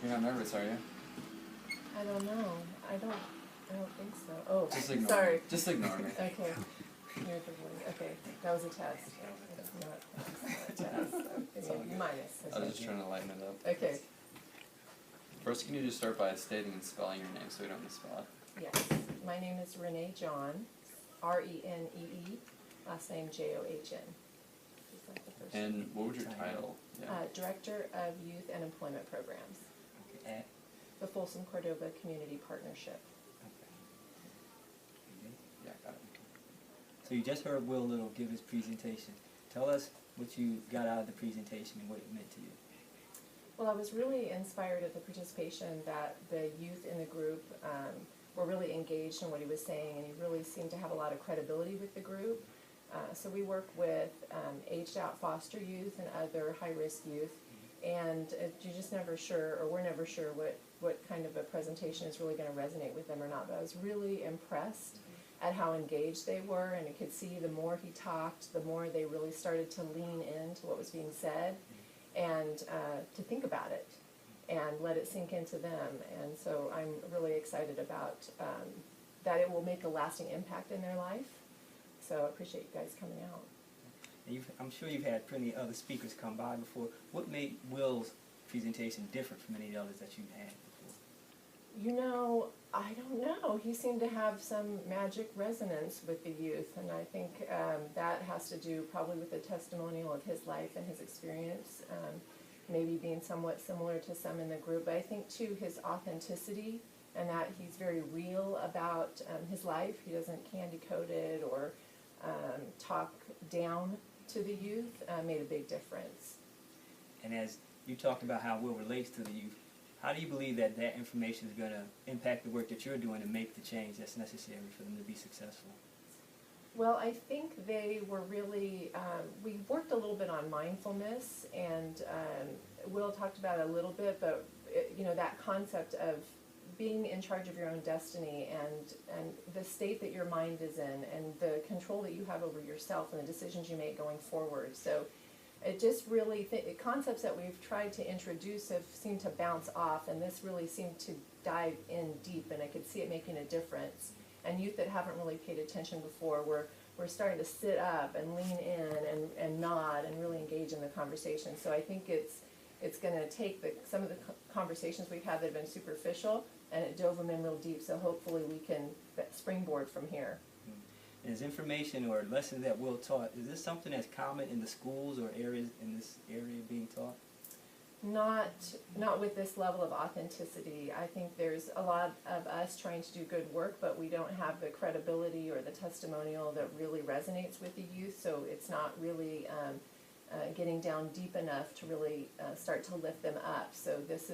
You're not nervous, are you? I don't know. I don't think so. Oh, Just ignore sorry. me. Just ignore me. Okay. You're the one. Okay, that was a test. It's not a test. It's all Okay, good. minus. I was just trying to lighten it up. Okay. First, can you just start by stating and spelling your name so we don't misspell it? Yes. My name is Renee John. Renee. Last name John. And what was your title? Yeah. Director of Youth and Employment Programs. Okay. At? The Folsom Cordova Community Partnership. Okay. Yeah, got it. So you just heard Will Little give his presentation. Tell us what you got out of the presentation and what it meant to you. Well, I was really inspired at the participation that the youth in the group were really engaged in what he was saying, and he really seemed to have a lot of credibility with the group. So we work with aged out foster youth and other high-risk youth, and you're just never sure, or we're never sure what kind of a presentation is really going to resonate with them or not. But I was really impressed at how engaged they were, and I could see the more he talked, the more they really started to lean into what was being said, and to think about it and let it sink into them. And so I'm really excited about that it will make a lasting impact in their life. So I appreciate you guys coming out. And I'm sure you've had plenty of other speakers come by before. What made Will's presentation different from any others that you've had before? You know, I don't know. He seemed to have some magic resonance with the youth, and I think that has to do probably with the testimonial of his life and his experience, maybe being somewhat similar to some in the group. But I think, too, his authenticity and that he's very real about his life. He doesn't candy-coat it or talk down to the youth made a big difference. And as you talked about how Will relates to the youth, how do you believe that that information is going to impact the work that you're doing to make the change that's necessary for them to be successful? Well, I think they were really, we worked a little bit on mindfulness, and Will talked about it a little bit, but you know, that concept of being in charge of your own destiny and the state that your mind is in and the control that you have over yourself and the decisions you make going forward. So it just really, concepts that we've tried to introduce have seemed to bounce off, and this really seemed to dive in deep, and I could see it making a difference. And youth that haven't really paid attention before, we're starting to sit up and lean in and nod and really engage in the conversation. So I think it's going to take some of the conversations we've had that have been superficial, and it dove them in real deep, so hopefully we can springboard from here. And is information or lessons that Will taught, is this something that's common in the schools or areas in this area being taught? Not with this level of authenticity. I think there's a lot of us trying to do good work, but we don't have the credibility or the testimonial that really resonates with the youth, so it's not really getting down deep enough to really start to lift them up. So this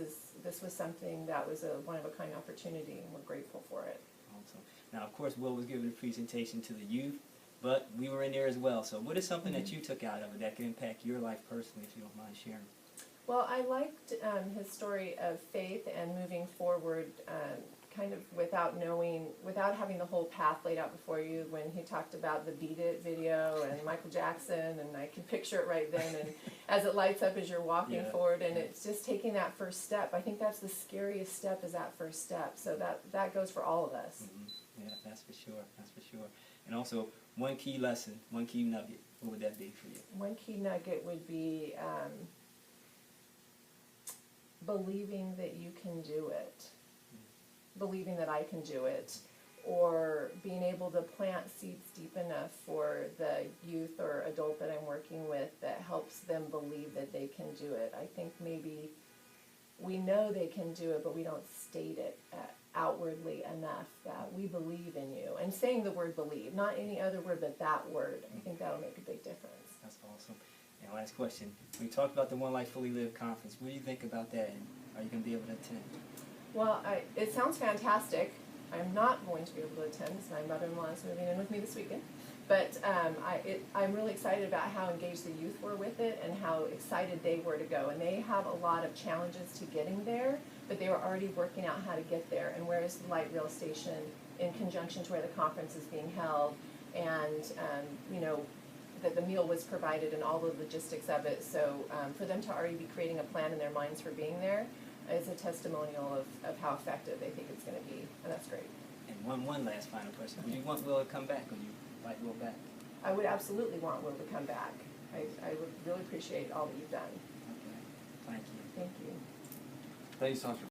was something that was a one-of-a-kind opportunity, and we're grateful for it. Awesome. Now, of course, Will was giving a presentation to the youth, but we were in there as well. So what is something that you took out of it that can impact your life personally, if you don't mind sharing? Well, I liked his story of faith and moving forward kind of without having the whole path laid out before you, when he talked about the Beat It video and Michael Jackson, and I can picture it right then, and as it lights up as you're walking forward, and it's just taking that first step. I think that's the scariest step, is that first step, so that goes for all of us. Mm-hmm. Yeah, that's for sure. And also, one key lesson, one key nugget, what would that be for you? One key nugget would be believing that you can do it. Believing that I can do it, or being able to plant seeds deep enough for the youth or adult that I'm working with that helps them believe that they can do it. I think maybe we know they can do it, but we don't state it outwardly enough that we believe in you. And saying the word believe, not any other word, but that word, I think that'll make a big difference. That's awesome. And last question, we talked about the One Life Fully Lived conference. What do you think about that, and are you going to be able to attend? Well, it sounds fantastic. I'm not going to be able to attend because my mother-in-law is moving in with me this weekend. But I'm really excited about how engaged the youth were with it and how excited they were to go. And they have a lot of challenges to getting there, but they were already working out how to get there. And where is the light rail station in conjunction to where the conference is being held, and you know, that the meal was provided and all the logistics of it. So for them to already be creating a plan in their minds for being there is a testimonial of how effective they think it's going to be, and that's great. And one last final question. Would you want Will to come back? Would you like Will back? I would absolutely want Will to come back. I would really appreciate all that you've done. Okay. Thank you. Thank you. Thanks so much for